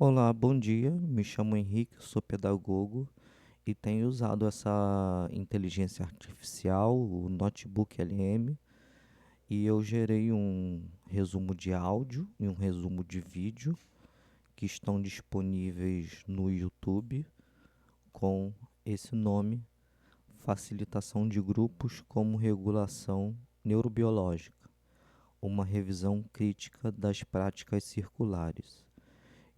Olá, bom dia. Me chamo Henrique, sou pedagogo e tenho usado essa inteligência artificial, o Notebook LM, e eu gerei um resumo de áudio e um resumo de vídeo que estão disponíveis no YouTube com esse nome: Facilitação de Grupos como Regulação Neurobiológica, uma revisão crítica das práticas circulares.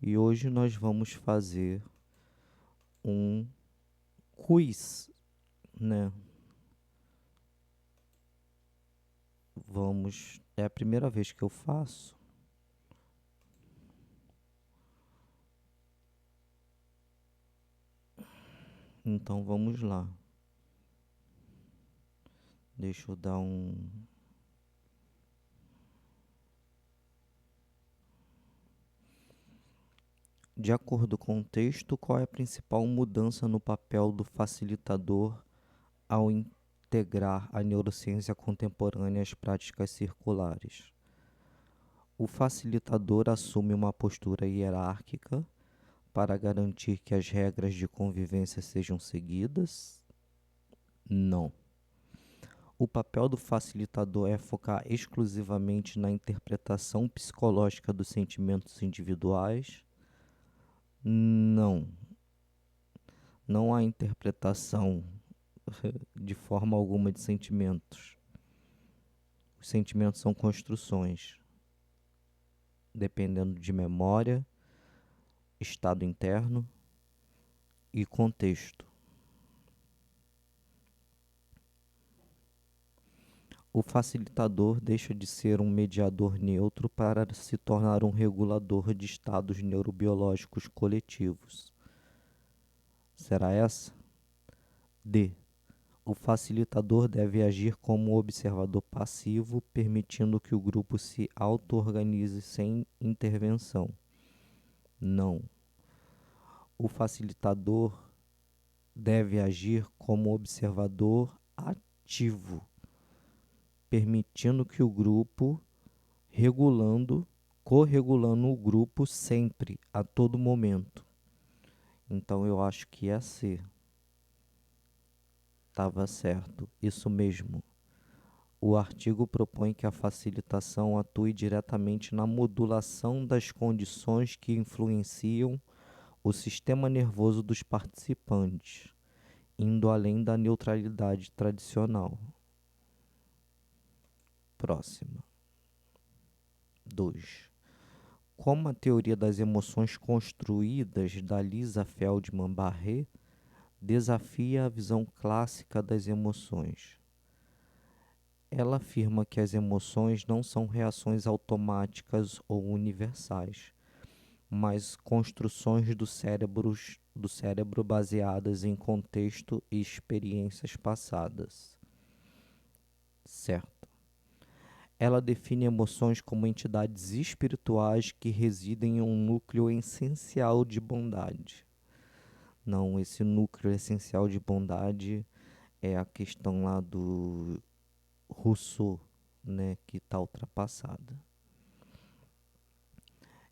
E hoje nós vamos fazer um quiz, né? É a primeira vez que eu faço, então vamos lá. Deixa eu dar um. De acordo com o texto, qual é a principal mudança no papel do facilitador ao integrar a neurociência contemporânea às práticas circulares? O facilitador assume uma postura hierárquica para garantir que as regras de convivência sejam seguidas? Não. O papel do facilitador é focar exclusivamente na interpretação psicológica dos sentimentos individuais? Não. Não há interpretação de forma alguma de sentimentos. Os sentimentos são construções, dependendo de memória, estado interno e contexto. O facilitador deixa de ser um mediador neutro para se tornar um regulador de estados neurobiológicos coletivos. Será essa? D. O facilitador deve agir como observador passivo, permitindo que o grupo se auto-organize sem intervenção. Não. O facilitador deve agir como observador ativo, permitindo que o grupo corregulando o grupo sempre, a todo momento. Então eu acho que é C. Estava certo, isso mesmo. O artigo propõe que a facilitação atue diretamente na modulação das condições que influenciam o sistema nervoso dos participantes, indo além da neutralidade tradicional. Próxima. 2. Como a teoria das emoções construídas da Lisa Feldman Barré desafia a visão clássica das emoções. Ela afirma que as emoções não são reações automáticas ou universais, mas construções do cérebro baseadas em contexto e experiências passadas. Certo. Ela define emoções como entidades espirituais que residem em um núcleo essencial de bondade. Não, esse núcleo essencial de bondade é a questão lá do Rousseau, né, que está ultrapassada.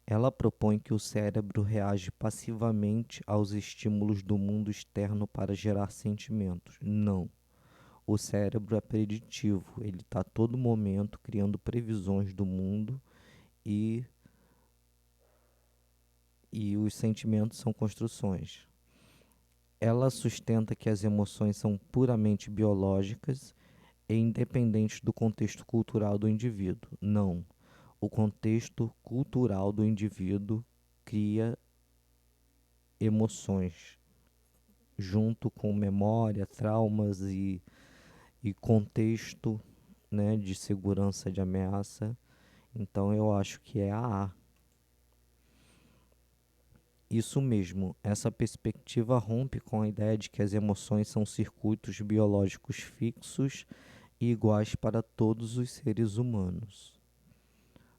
Ela propõe que o cérebro reage passivamente aos estímulos do mundo externo para gerar sentimentos. Não. O cérebro é preditivo, ele está a todo momento criando previsões do mundo e, e os sentimentos são construções. Ela sustenta que as emoções são puramente biológicas e independentes do contexto cultural do indivíduo. Não. O contexto cultural do indivíduo cria emoções, junto com memória, traumas e contexto, né, de segurança, de ameaça. Então eu acho que é a A. Isso mesmo, essa perspectiva rompe com a ideia de que as emoções são circuitos biológicos fixos e iguais para todos os seres humanos.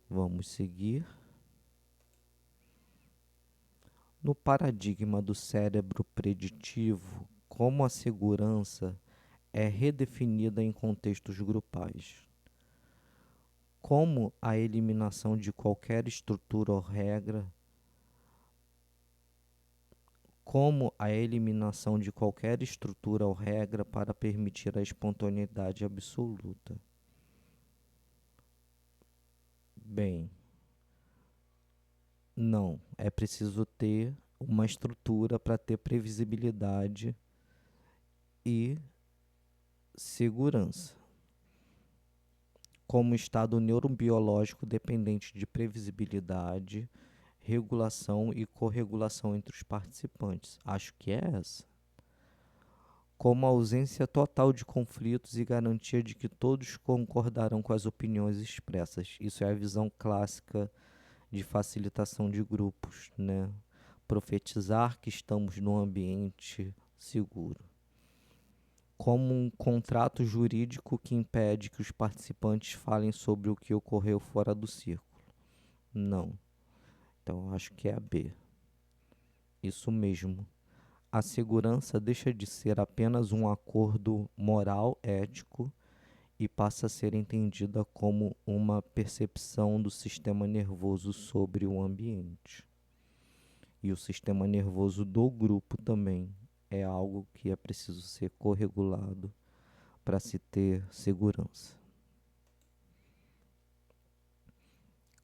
Vamos seguir. No paradigma do cérebro preditivo, como a segurança é redefinida em contextos grupais. Como a eliminação de qualquer estrutura ou regra como a eliminação de qualquer estrutura ou regra para permitir a espontaneidade absoluta. Bem, não, é preciso ter uma estrutura para ter previsibilidade e segurança. Como estado neurobiológico dependente de previsibilidade, regulação e corregulação entre os participantes. Acho que é essa. Como a ausência total de conflitos e garantia de que todos concordarão com as opiniões expressas. Isso é a visão clássica de facilitação de grupos, né? Profetizar que estamos num ambiente seguro. Como um contrato jurídico que impede que os participantes falem sobre o que ocorreu fora do círculo. Não. Então, acho que é a B. Isso mesmo. A segurança deixa de ser apenas um acordo moral, ético, e passa a ser entendida como uma percepção do sistema nervoso sobre o ambiente. E o sistema nervoso do grupo também é algo que é preciso ser corregulado para se ter segurança.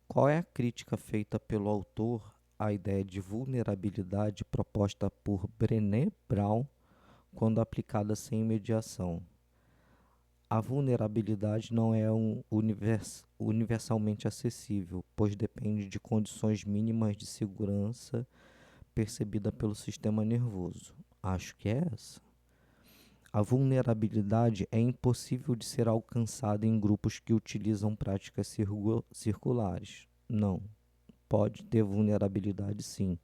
Qual é a crítica feita pelo autor à ideia de vulnerabilidade proposta por Brené Brown quando aplicada sem mediação? A vulnerabilidade não é universalmente acessível, pois depende de condições mínimas de segurança percebida pelo sistema nervoso. Acho que é essa. A vulnerabilidade é impossível de ser alcançada em grupos que utilizam práticas circulares. Não. Pode ter vulnerabilidade, sim,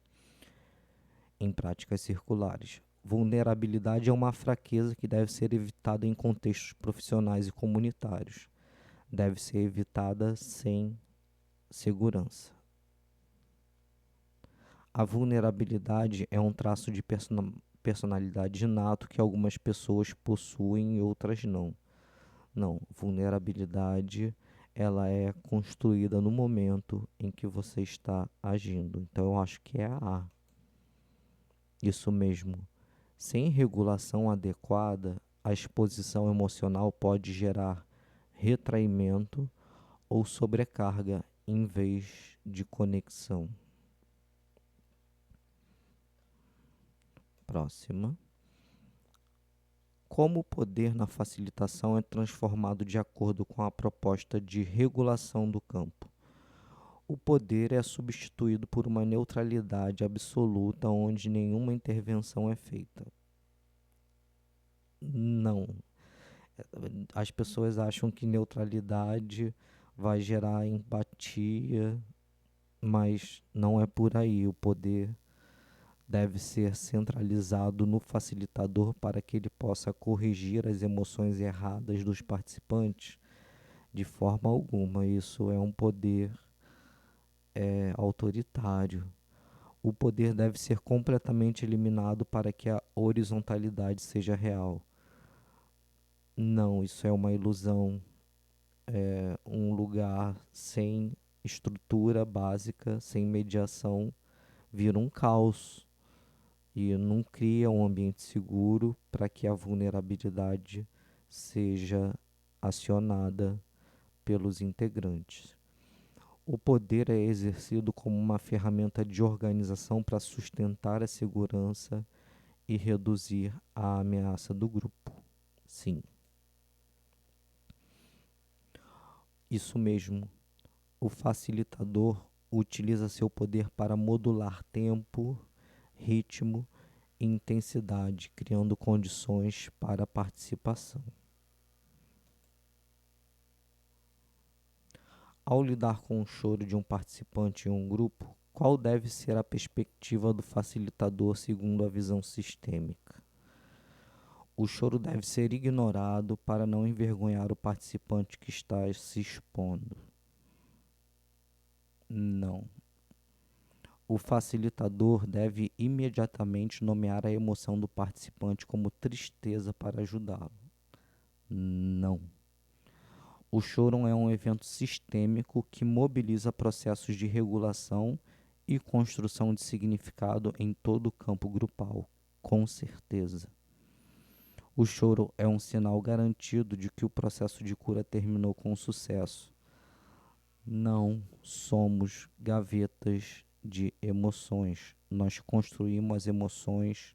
em práticas circulares. Vulnerabilidade é uma fraqueza que deve ser evitada em contextos profissionais e comunitários. Deve ser evitada sem segurança. A vulnerabilidade é um traço de personalidade inato que algumas pessoas possuem e outras não. Não, vulnerabilidade ela é construída no momento em que você está agindo. Então eu acho que é a A. Isso mesmo. Sem regulação adequada, a exposição emocional pode gerar retraimento ou sobrecarga em vez de conexão. Próxima. Como o poder na facilitação é transformado de acordo com a proposta de regulação do campo? O poder é substituído por uma neutralidade absoluta onde nenhuma intervenção é feita. Não. As pessoas acham que neutralidade vai gerar empatia, mas não é por aí. O poder deve ser centralizado no facilitador para que ele possa corrigir as emoções erradas dos participantes de forma alguma. Isso é um poder autoritário. O poder deve ser completamente eliminado para que a horizontalidade seja real. Não, isso é uma ilusão. É um lugar sem estrutura básica, sem mediação, vira um caos e não cria um ambiente seguro para que a vulnerabilidade seja acionada pelos integrantes. O poder é exercido como uma ferramenta de organização para sustentar a segurança e reduzir a ameaça do grupo. Sim. Isso mesmo. O facilitador utiliza seu poder para modular tempo, ritmo e intensidade, criando condições para a participação. Ao lidar com o choro de um participante em um grupo, qual deve ser a perspectiva do facilitador segundo a visão sistêmica? O choro deve ser ignorado para não envergonhar o participante que está se expondo. Não. O facilitador deve imediatamente nomear a emoção do participante como tristeza para ajudá-lo. Não. O choro é um evento sistêmico que mobiliza processos de regulação e construção de significado em todo o campo grupal, com certeza. O choro é um sinal garantido de que o processo de cura terminou com sucesso. Não somos gavetas de emoções. Nós construímos as emoções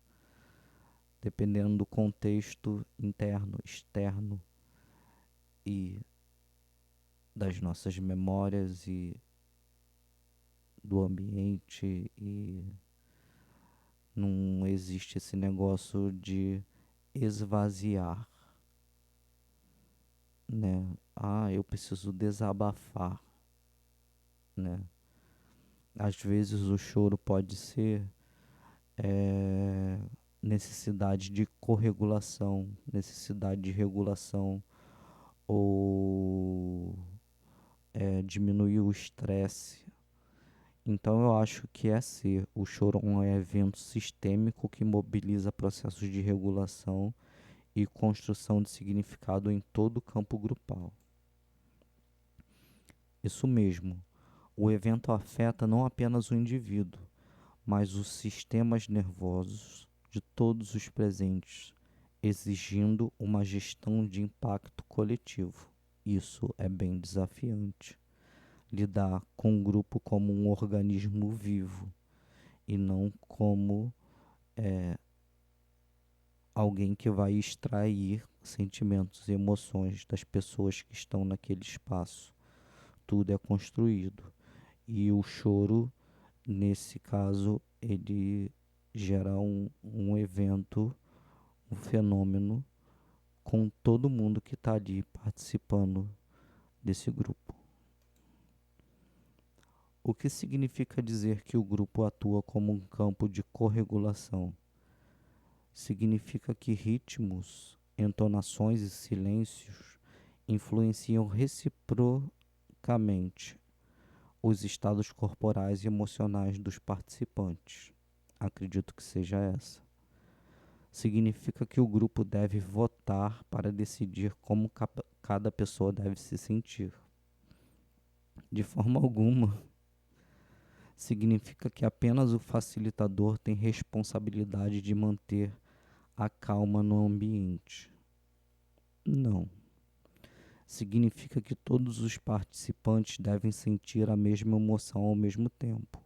dependendo do contexto interno, externo e das nossas memórias e do ambiente, e não existe esse negócio de esvaziar, né? Ah, eu preciso desabafar, né? Às vezes o choro pode ser necessidade de corregulação, necessidade de regulação, ou diminuir o estresse. Então eu acho que o choro é um evento sistêmico que mobiliza processos de regulação e construção de significado em todo o campo grupal. Isso mesmo, o evento afeta não apenas o indivíduo, mas os sistemas nervosos de todos os presentes, exigindo uma gestão de impacto coletivo. Isso é bem desafiante. Lidar com o grupo como um organismo vivo e não como alguém que vai extrair sentimentos e emoções das pessoas que estão naquele espaço. Tudo é construído. E o choro, nesse caso, ele gera um evento, um fenômeno com todo mundo que está ali participando desse grupo. O que significa dizer que o grupo atua como um campo de corregulação? Significa que ritmos, entonações e silêncios influenciam reciprocamente os estados corporais e emocionais dos participantes. Acredito que seja essa. Significa que o grupo deve votar para decidir como cada pessoa deve se sentir. De forma alguma, significa que apenas o facilitador tem responsabilidade de manter a calma no ambiente. Não. Significa que todos os participantes devem sentir a mesma emoção ao mesmo tempo.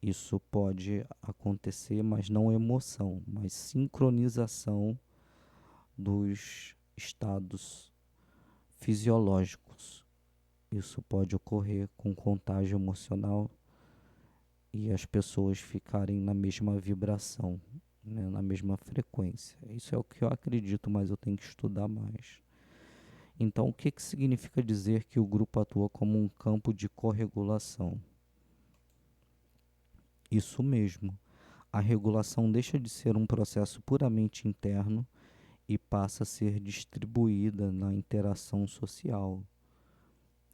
Isso pode acontecer, mas não emoção, mas sincronização dos estados fisiológicos. Isso pode ocorrer com contágio emocional e as pessoas ficarem na mesma vibração, né, na mesma frequência. Isso é o que eu acredito, mas eu tenho que estudar mais. Então, o que significa dizer que o grupo atua como um campo de corregulação? Isso mesmo. A regulação deixa de ser um processo puramente interno e passa a ser distribuída na interação social.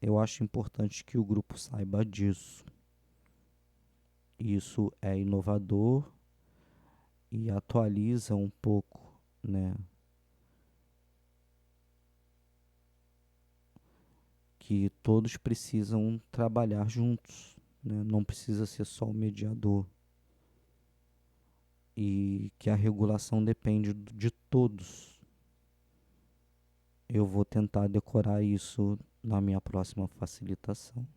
Eu acho importante que o grupo saiba disso. Isso é inovador e atualiza um pouco, né? Que todos precisam trabalhar juntos, né? Não precisa ser só o mediador. E que a regulação depende de todos. Eu vou tentar decorar isso na minha próxima facilitação.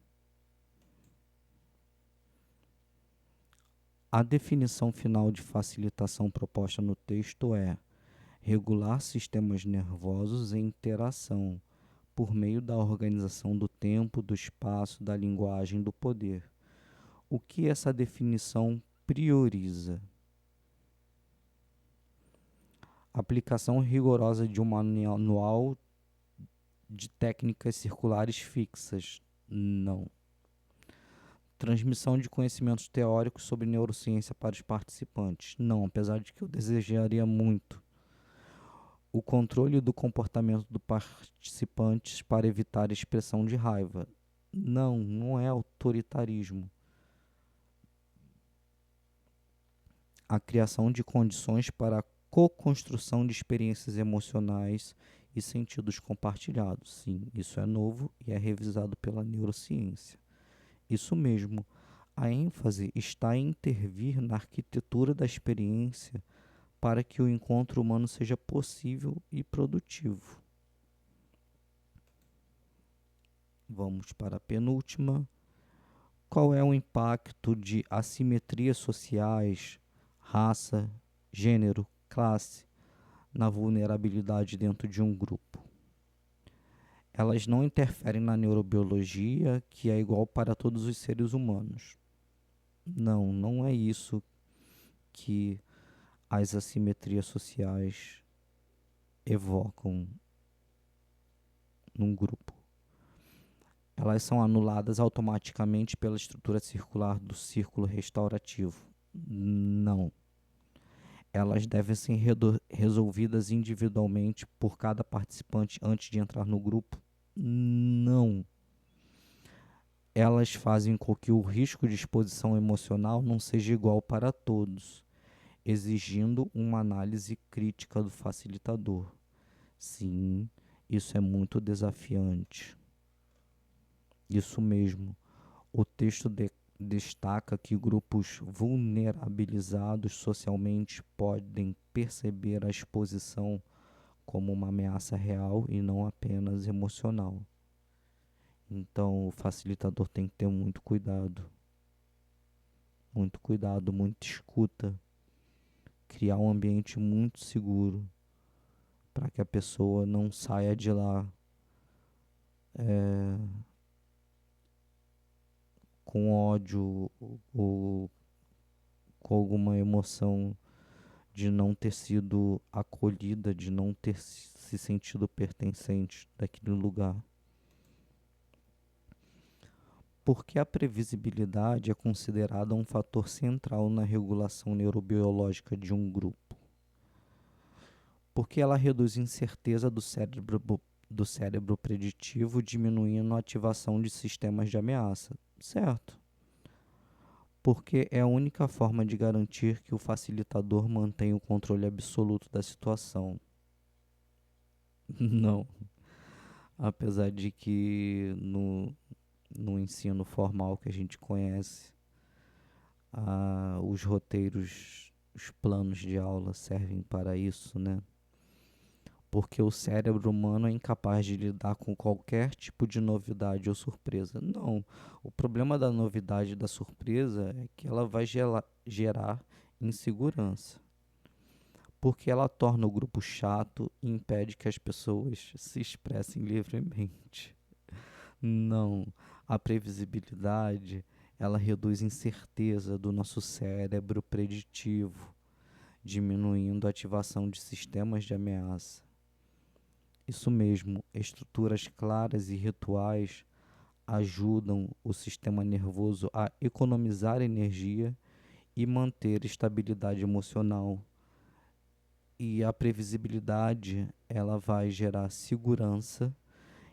A definição final de facilitação proposta no texto é: regular sistemas nervosos em interação, por meio da organização do tempo, do espaço, da linguagem, do poder. O que essa definição prioriza? Aplicação rigorosa de um manual de técnicas circulares fixas? Não. Transmissão de conhecimentos teóricos sobre neurociência para os participantes? Não, apesar de que eu desejaria muito. O controle do comportamento dos participantes para evitar a expressão de raiva? Não, não é autoritarismo. A criação de condições para a co-construção de experiências emocionais e sentidos compartilhados. Sim, isso é novo e é revisado pela neurociência. Isso mesmo, A ênfase está em intervir na arquitetura da experiência para que o encontro humano seja possível e produtivo. Vamos para a penúltima. Qual é o impacto de assimetrias sociais, raça, gênero, classe, na vulnerabilidade dentro de um grupo? Elas não interferem na neurobiologia, que é igual para todos os seres humanos. Não, não é isso que as assimetrias sociais evocam num grupo. Elas são anuladas automaticamente pela estrutura circular do círculo restaurativo. Não. Elas devem ser resolvidas individualmente por cada participante antes de entrar no grupo. Não. Elas fazem com que o risco de exposição emocional não seja igual para todos, exigindo uma análise crítica do facilitador. Sim, isso é muito desafiante. Isso mesmo. O texto destaca que grupos vulnerabilizados socialmente podem perceber a exposição como uma ameaça real e não apenas emocional. Então, o facilitador tem que ter muito cuidado, muita escuta, criar um ambiente muito seguro para que a pessoa não saia de lá com ódio ou com alguma emoção de não ter sido acolhida, de não ter se sentido pertencente daquele lugar. Porque a previsibilidade é considerada um fator central na regulação neurobiológica de um grupo. Porque ela reduz a incerteza do cérebro preditivo, diminuindo a ativação de sistemas de ameaça, certo? Porque é a única forma de garantir que o facilitador mantenha o controle absoluto da situação. Não. Apesar de que no ensino formal que a gente conhece, os roteiros, os planos de aula servem para isso, né? Porque o cérebro humano é incapaz de lidar com qualquer tipo de novidade ou surpresa. Não, o problema da novidade e da surpresa é que ela vai gerar insegurança. Porque ela torna o grupo chato e impede que as pessoas se expressem livremente. Não, a previsibilidade, ela reduz a incerteza do nosso cérebro preditivo, diminuindo a ativação de sistemas de ameaça. Isso mesmo, estruturas claras e rituais ajudam o sistema nervoso a economizar energia e manter estabilidade emocional. E a previsibilidade, ela vai gerar segurança,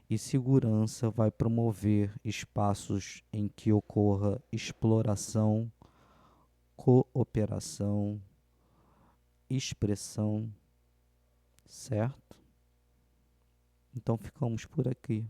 e segurança vai promover espaços em que ocorra exploração, cooperação, expressão, certo? Então ficamos por aqui.